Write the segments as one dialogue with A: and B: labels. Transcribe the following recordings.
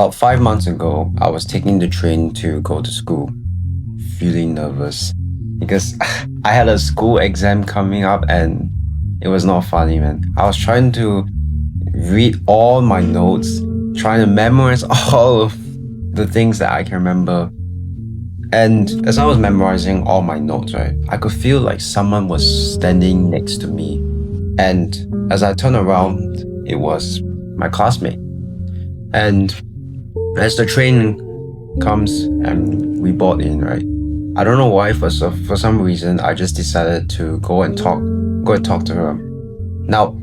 A: About 5 months ago, I was taking the train to go to school, feeling nervous because I had a school exam coming up and it was not funny, man. I was trying to read all my notes, trying to memorize all of the things that I can remember. And as I was memorizing all my notes, right, I could feel like someone was standing next to me. And as I turned around, it was my classmate. And as the train comes and we board in, right, I don't know why, for some reason, I just decided to go and talk to her. Now,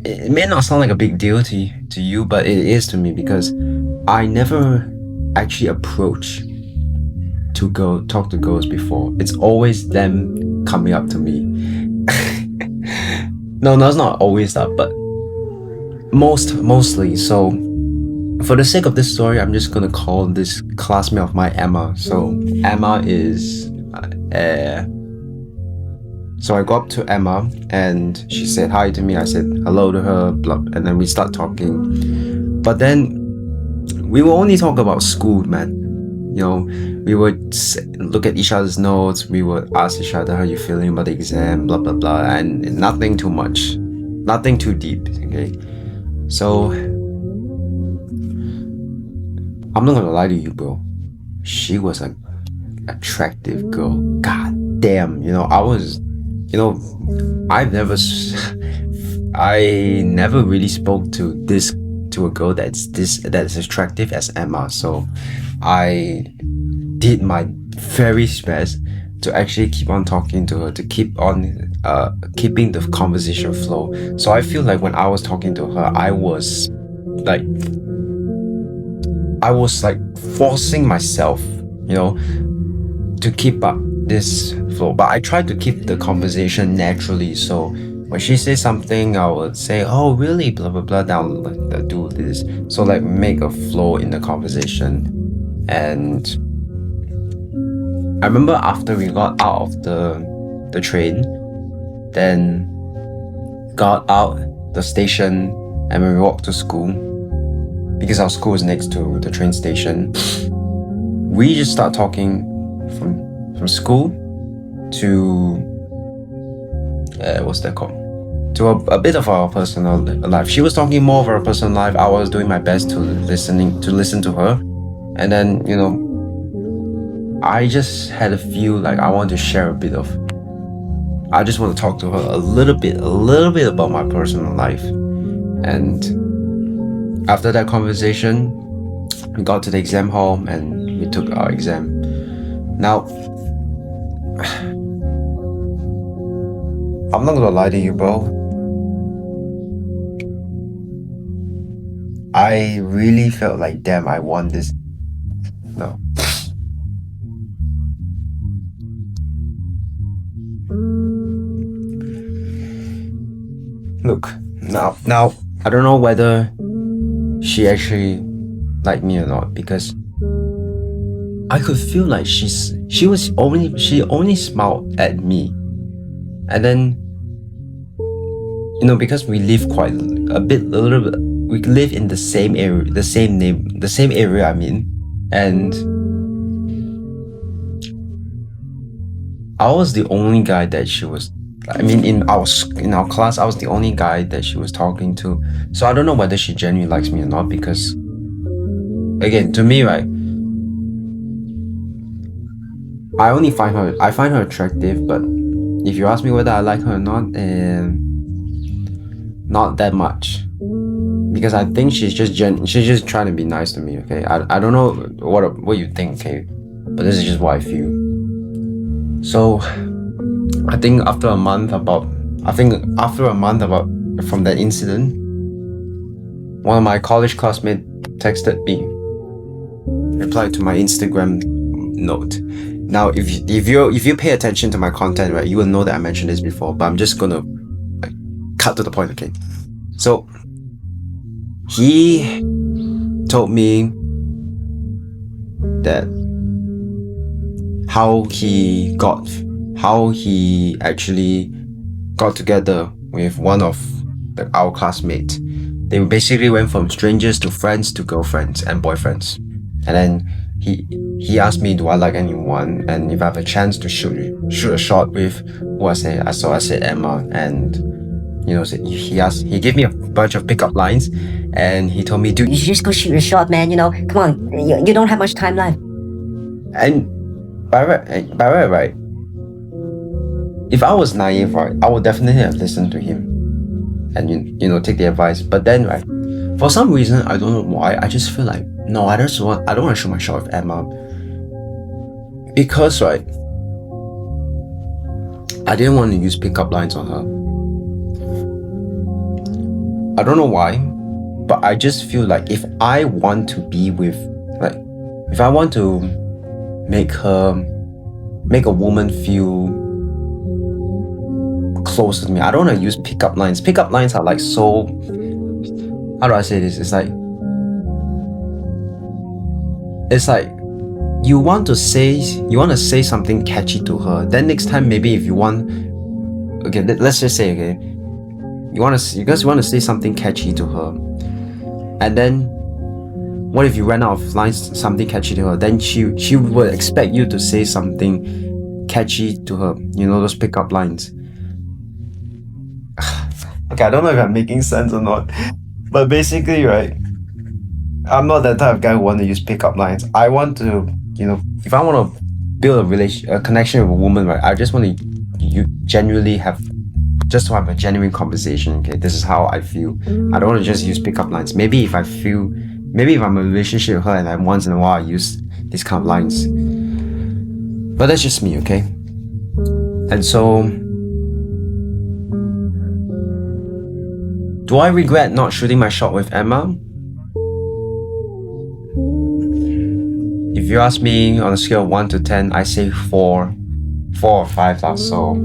A: it may not sound like a big deal to you, but it is to me because I never actually approach to go talk to girls before. It's always them coming up to me. No, that's not always that, but mostly. So for the sake of this story, I'm just gonna call this classmate of mine Emma. So Emma is so I go up to Emma and she said hi to me. I said hello to her, blah, and then we start talking. But then we will only talk about school, man. You know, we would look at each other's notes. We would ask each other how you feeling about the exam, blah blah blah, and nothing too much, nothing too deep. Okay, so I'm not gonna lie to you, bro. She was an attractive girl. God damn, I never really spoke to a girl that's attractive as Emma. So I did my very best to actually keep on talking to her, to keep on keeping the conversation flow. So I feel like when I was talking to her, I was like forcing myself, to keep up this flow. But I tried to keep the conversation naturally. So when she says something, I would say, "Oh, really?" Blah blah blah. Down, do this. So make a flow in the conversation. And I remember after we got out of the train, then got out the station, and when we walked to school, because our school is next to the train station, we just start talking from school to what's that called? To a bit of our personal life. She was talking more of her personal life. I was doing my best to listen to her, and then I just had a feel like I want to share a bit of. I just want to talk to her a little bit about my personal life. And after that conversation, we got to the exam hall and we took our exam. Now, I'm not gonna lie to you, bro. I really felt like, damn, I won this. No. Look, now, I don't know whether she actually liked me or not, because I could feel like she only smiled at me. And then, because we live we live in the same area, I mean, and I was the only guy that she was, in our class, I was the only guy that she was talking to. So I don't know whether she genuinely likes me or not, because again, to me, right, I find her attractive, but if you ask me whether I like her or not, not that much, because I think she's just trying to be nice to me. Okay, I don't know what you think, okay, but this is just what I feel. So I think after a month from that incident, one of my college classmates texted me, replied to my Instagram note. Now, if you pay attention to my content, right, you will know that I mentioned this before, but I'm just gonna cut to the point, okay? So he told me that how he actually got together with one of our classmates, they basically went from strangers to friends to girlfriends and boyfriends. And then he asked me, do I like anyone, and if I have a chance to shoot a shot with who I said Emma. And he gave me a bunch of pickup lines, and he told me, dude,
B: You should just go shoot your shot, man. Come on, you don't have much time left.
A: and by right, if I was naive, right, I would definitely have listened to him and take the advice. But then, right, for some reason, I don't know why, I just feel like, no, I don't want to shoot my shot with Emma, because, right, I didn't want to use pickup lines on her. I don't know why, but I just feel like if I want to make a woman feel close to me, I don't want to use pickup lines. Pickup lines are like so, how do I say this? It's like you want to say something catchy to her. Then next time, maybe if you want, okay, let's just say, okay, you guys want to say something catchy to her, and then what if you ran out of lines, something catchy to her? Then she would expect you to say something catchy to her, those pickup lines. Okay, I don't know if I'm making sense or not, but basically, right, I'm not that type of guy who want to use pickup lines. I want to, if I want to build a connection with a woman, right, I just want to genuinely have a genuine conversation. Okay, this is how I feel. I don't want to just use pickup lines. Maybe if I'm in a relationship with her and then once in a while I use these kind of lines, but that's just me, okay? And so, do I regret not shooting my shot with Emma? If you ask me on a scale of 1 to 10, I say 4 or 5 or so.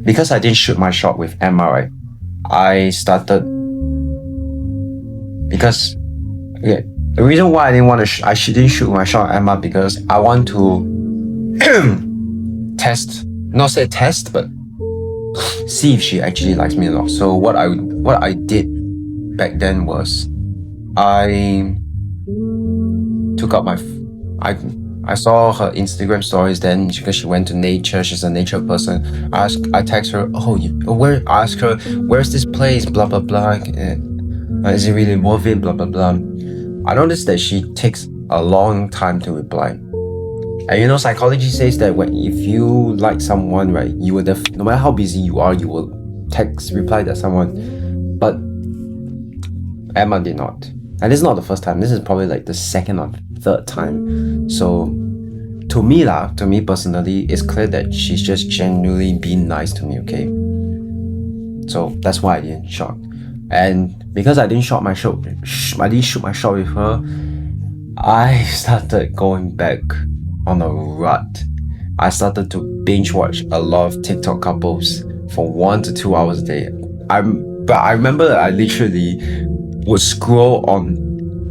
A: Because I didn't shoot my shot with Emma, right? The reason why I didn't shoot my shot at Emma, because I want to but see if she actually likes me or not. So what I did back then was I took out I saw her Instagram stories then, because she went to nature. She's a nature person. I text her, I asked her, where's this place? Blah blah blah. Is it really worth it? Blah blah blah. I noticed that she takes a long time to reply. And psychology says that if you like someone, right, you will no matter how busy you are, you will reply to someone. But Emma did not. And this is not the first time. This is probably like the second or third time. So to me personally, it's clear that she's just genuinely being nice to me, okay? So that's why I didn't shoot. And because I didn't shoot my shot with her, I started going back on a rut. I started to binge watch a lot of TikTok couples for 1 to 2 hours a day. I remember that I literally would scroll on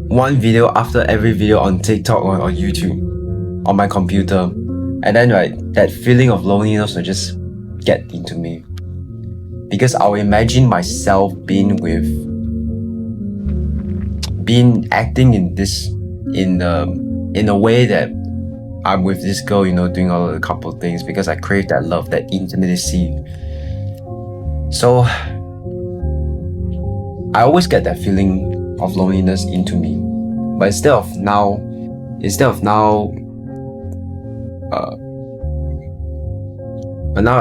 A: one video after every video on TikTok or YouTube on my computer, and then that feeling of loneliness would just get into me, because I'll imagine myself acting in a way that I'm with this girl, doing all the couple things, because I crave that love, that intimacy. So I always get that feeling of loneliness into me, but instead of now,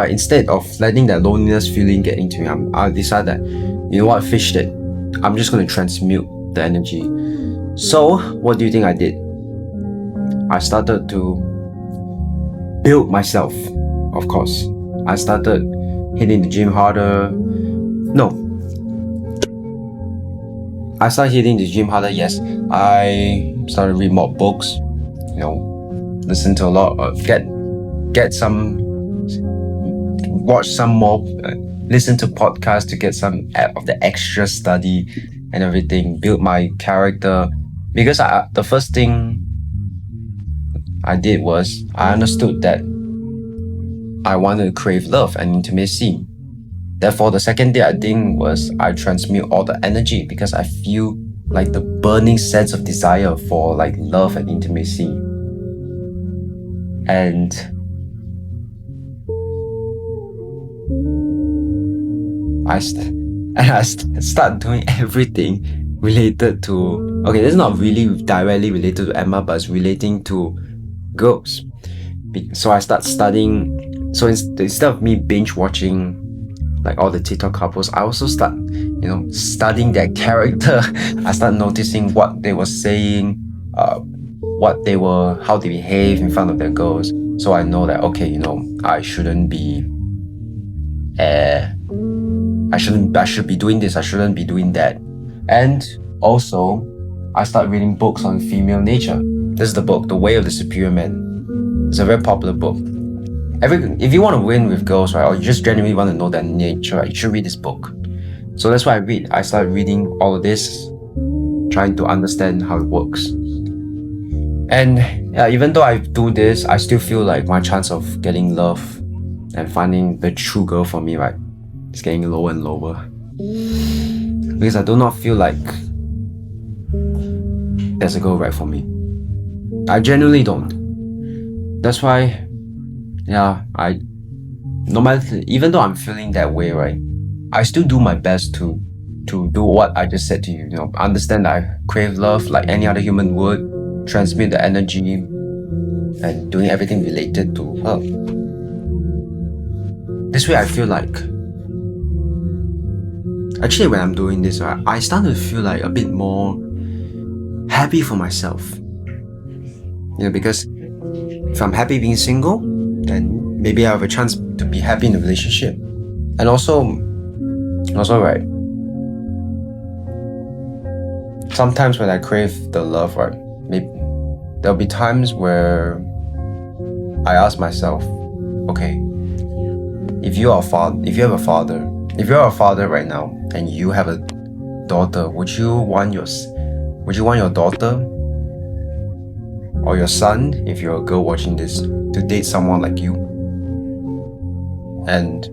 A: instead of letting that loneliness feeling get into me, I decide that, fish it. I'm just going to transmute the energy. So what do you think I did? I started to build myself, of course. I started hitting the gym harder. I started hitting the gym harder, yes. I started to read more books, listen to a lot, watch some more, listen to podcasts to get some of the extra study and everything, build my character. Because the first thing I did was I understood that I wanted to crave love and intimacy. Therefore, the second day I think was I transmute all the energy because I feel like the burning sense of desire for like love and intimacy. And I start doing everything related to, okay, this is not really directly related to Emma, but it's relating to girls. So I start studying. So instead of me binge watching like all the TikTok couples, I also start, studying their character. I start noticing what they were saying, how they behave in front of their girls. So I know that, okay, I shouldn't be, I should be doing this, I shouldn't be doing that. And also, I start reading books on female nature. This is the book, The Way of the Superior Man. It's a very popular book. If you want to win with girls, right, or you just genuinely want to know their nature, right, you should read this book. So that's why I read. I start reading all of this, trying to understand how it works. And yeah, even though I do this, I still feel like my chance of getting love and finding the true girl for me, right, is getting lower and lower. Because I do not feel like there's a girl right for me. I genuinely don't. That's why, yeah, no matter, even though I'm feeling that way, right, I still do my best to do what I just said to you. Understand that I crave love like any other human would, transmit the energy, and doing everything related to her. This way I feel like, actually when I'm doing this, right, I start to feel like a bit more happy for myself. Because if I'm happy being single, then maybe I have a chance to be happy in a relationship. And also, right, sometimes when I crave the love, right, maybe there'll be times where I ask myself, okay, if you're a father right now and you have a daughter, would you want your daughter or your son, if you're a girl watching this, to date someone like you? And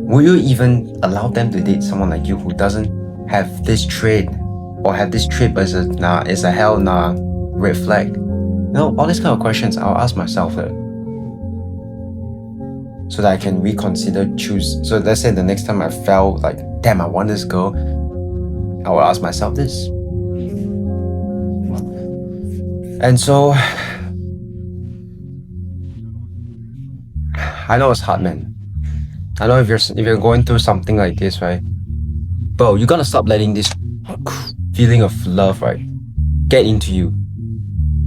A: will you even allow them to date someone like you who doesn't have this trait, or have this trait but is a hell nah red flag? All these kind of questions I'll ask myself so that I can reconsider, choose. So let's say the next time I felt like, damn, I want this girl, I will ask myself this. And so I know it's hard, man. I know if you're going through something like this, right, bro, you gotta stop letting this feeling of love, right, get into you,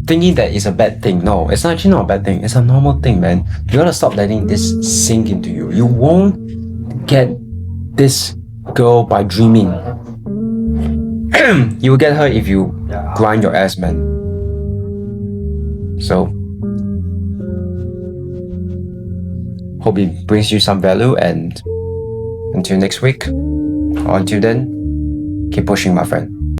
A: thinking that it's a bad thing. No, it's actually not a bad thing. It's a normal thing, man. You gotta stop letting this sink into you. You won't get this girl by dreaming. You will get her if you grind your ass, man. So hope it brings you some value, and until next week, or until then, keep pushing, my friend.